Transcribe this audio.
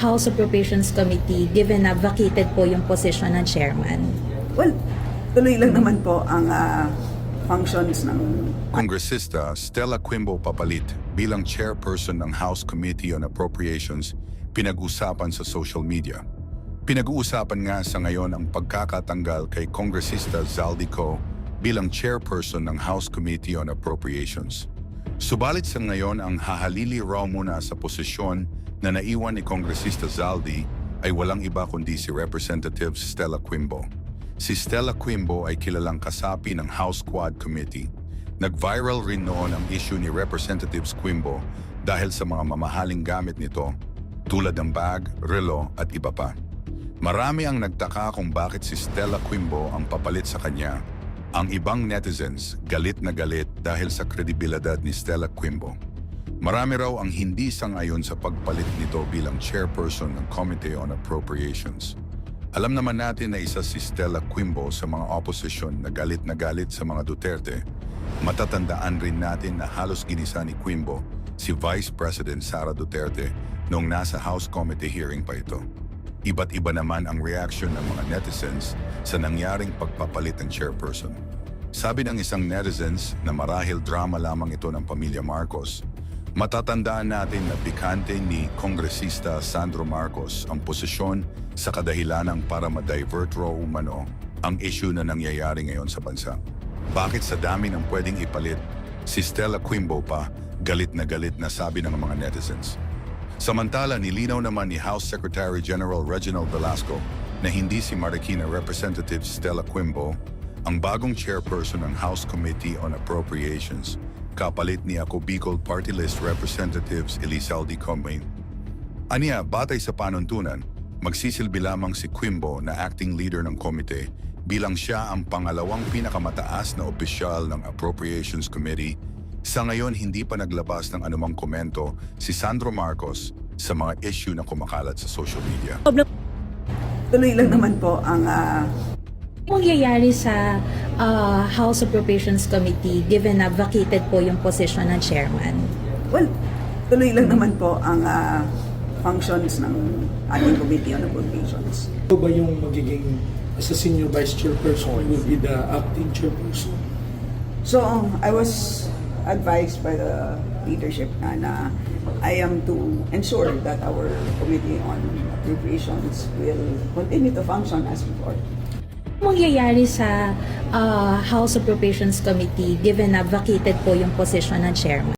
House Appropriations Committee given na vacated po yung position ng chairman? Well, tuloy lang naman po ang functions ng Kongresista Stella Quimbo papalit bilang chairperson ng House Committee on Appropriations pinag-usapan sa social media. Pinag-uusapan nga sa ngayon ang pagkakatanggal kay Kongresista Zaldico bilang chairperson ng House Committee on Appropriations. Subalit sa ngayon ang hahalili raw muna sa posisyon na naiwan ni Kongresista Zaldi ay walang iba kundi si Representative Stella Quimbo. Si Stella Quimbo ay kilalang kasapi ng House Quad Committee. Nag-viral rin noon ang issue ni Representative Quimbo dahil sa mga mamahaling gamit nito tulad ng bag, relo at iba pa. Marami ang nagtaka kung bakit si Stella Quimbo ang papalit sa kanya. Ang ibang netizens galit na galit dahil sa kredibilidad ni Stella Quimbo. Marami raw ang hindi sang-ayon sa pagpalit nito bilang chairperson ng Committee on Appropriations. Alam naman natin na isa si Stella Quimbo sa mga opposition na galit sa mga Duterte. Matatandaan rin natin na halos ginisa ni Quimbo si Vice President Sara Duterte noong nasa House Committee hearing pa ito. Iba't iba naman ang reaction ng mga netizens sa nangyaring pagpapalit ng chairperson. Sabi ng isang netizens na marahil drama lamang ito ng pamilya Marcos, matatandaan natin na bikante ni Kongresista Sandro Marcos ang posisyon sa kadahilanang para ma-divert raw umano ang issue na nangyayari ngayon sa bansa. Bakit sa dami ng pwedeng ipalit, si Stella Quimbo pa galit na sabi ng mga netizens. Samantala, nilinaw naman ni House Secretary General Reginald Velasco na hindi si Marikina Representative Stella Quimbo ang bagong chairperson ng House Committee on Appropriations, kapalit ni Ako Bicol Party List Representatives Elizalde Comain. Aniya, batay sa panuntunan, magsisilbi lamang si Quimbo na acting leader ng komite bilang siya ang pangalawang pinakamataas na opisyal ng Appropriations Committee. Sa ngayon, hindi pa naglabas ng anumang komento si Sandro Marcos sa mga issue na kumakalat sa social media. tuloy lang naman po ang Mangyayari sa House Appropriations Committee given na vacated po yung position ng chairman? well, tuloy lang naman po ang functions ng ating Committee on Appropriations. Ito ba yung magiging as a senior vice chairperson will be the acting chairperson? So, I was advised by the leadership na I am to ensure that our Committee on Appropriations will continue to function as before. Mangyayari sa House Appropriations Committee given na vacated po yung position ng chairman?